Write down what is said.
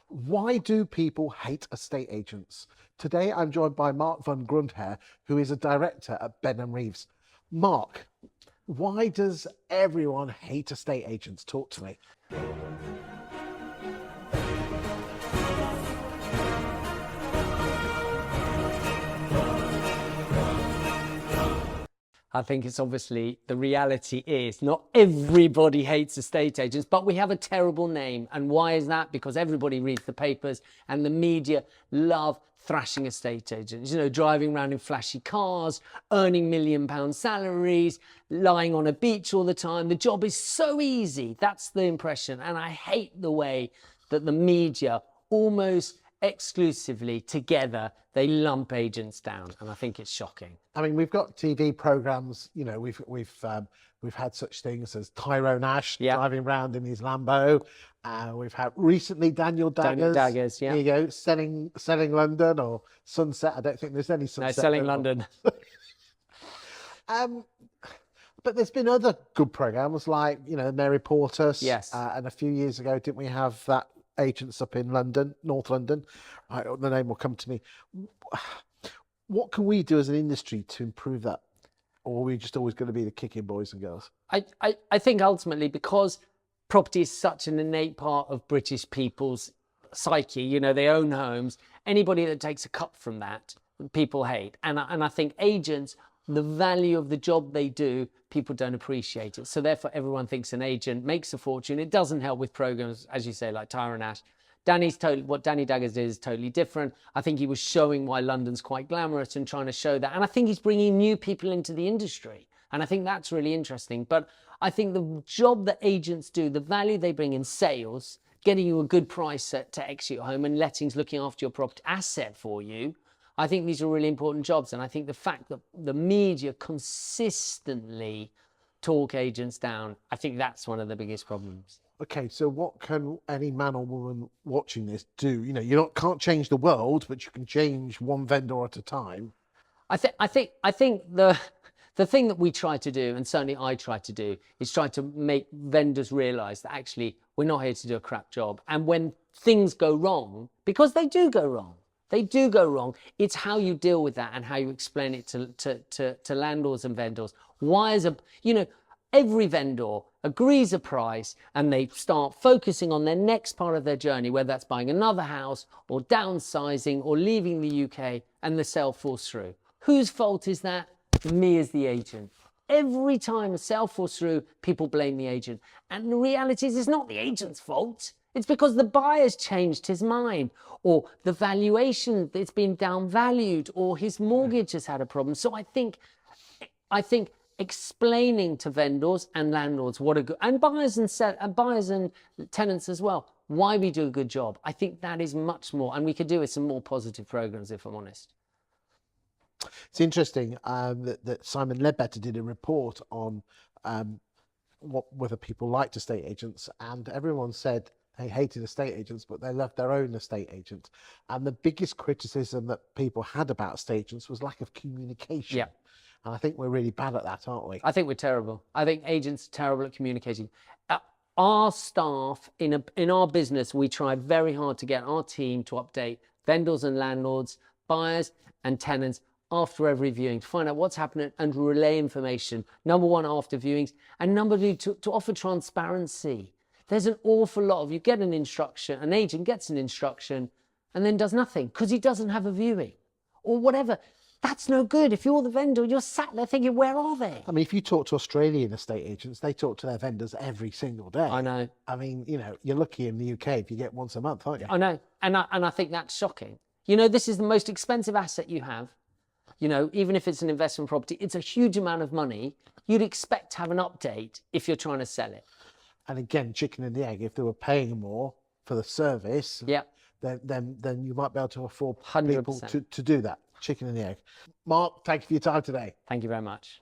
Why do people hate estate agents? Today I'm joined by Marc von Grundherr, who is a director at Benham Reeves. Marc, why does everyone hate estate agents? Talk to me. I think it's obviously, the reality is not everybody hates estate agents, but we have a terrible name. And why is that? Because everybody reads the papers and the media love thrashing estate agents, you know, driving around in flashy cars, earning £1 million salaries, lying on a beach all the time. The job is so easy. That's the impression. And I hate the way that the media almost exclusively together they lump agents down, and I think it's shocking. I mean, we've got TV programs, you know, we've had such things as Tyrone Ash driving around in his Lambo. We've had recently Daniel Daggers, yeah. Here you go, selling London or Sunset. I don't think there's any Sunset. No, selling London. But there's been other good programs like, you know, Mary Portas. Yes. And a few years ago, didn't we have that agents up in London, North London? The name will come to me. What can we do as an industry to improve that? Or are we just always going to be the kicking boys and girls? I think ultimately, because property is such an innate part of British people's psyche, you know, they own homes. Anybody that takes a cut from that, people hate. And I think agents, the value of the job they do, people don't appreciate it. So therefore, everyone thinks an agent makes a fortune. It doesn't help with programs, as you say, like Tyrone Ash. What Danny Daggers did is totally different. I think he was showing why London's quite glamorous and trying to show that. And I think he's bringing new people into the industry. And I think that's really interesting. But I think the job that agents do, the value they bring in sales, getting you a good price to exit your home, and lettings, looking after your property asset for you, I think these are really important jobs. And I think the fact that the media consistently talk agents down, I think that's one of the biggest problems. Okay, so what can any man or woman watching this do? You know, you can't change the world, but you can change one vendor at a time. I think the thing that we try to do, and certainly I try to do, is try to make vendors realise that actually we're not here to do a crap job. And when things go wrong, because they do go wrong, it's how you deal with that and how you explain it to landlords and vendors. Every vendor agrees a price and they start focusing on their next part of their journey, whether that's buying another house or downsizing or leaving the UK, and the sale falls through. Whose fault is that? Me as the agent. Every time a sale falls through, people blame the agent. And the reality is it's not the agent's fault. It's because the buyer's changed his mind, or the valuation, it's been downvalued, or his mortgage has had a problem. So I think explaining to vendors and landlords and buyers and tenants as well, why we do a good job. I think that is much more, and we could do with some more positive programs, if I'm honest. It's interesting that Simon Ledbetter did a report on whether people liked estate agents, and everyone said they hated estate agents, but they loved their own estate agent. And the biggest criticism that people had about estate agents was lack of communication. Yeah. And I think we're really bad at that, aren't we? I think we're terrible. I think agents are terrible at communicating. Our staff, in our business, we try very hard to get our team to update vendors and landlords, buyers and tenants after every viewing, to find out what's happening and relay information. Number one, after viewings, and number two, to offer transparency. There's an awful lot of, you get an instruction, an agent gets an instruction and then does nothing because he doesn't have a viewing or whatever. That's no good. If you're the vendor, you're sat there thinking, where are they? I mean, if you talk to Australian estate agents, they talk to their vendors every single day. I know. I mean, you know, you're lucky in the UK if you get once a month, aren't you? I know. And I think that's shocking. You know, this is the most expensive asset you have. You know, even if it's an investment property, it's a huge amount of money. You'd expect to have an update if you're trying to sell it. And again, chicken and the egg, if they were paying more for the service, then you might be able to afford 100%. people to do that. Chicken and the egg. Marc, thank you for your time today. Thank you very much.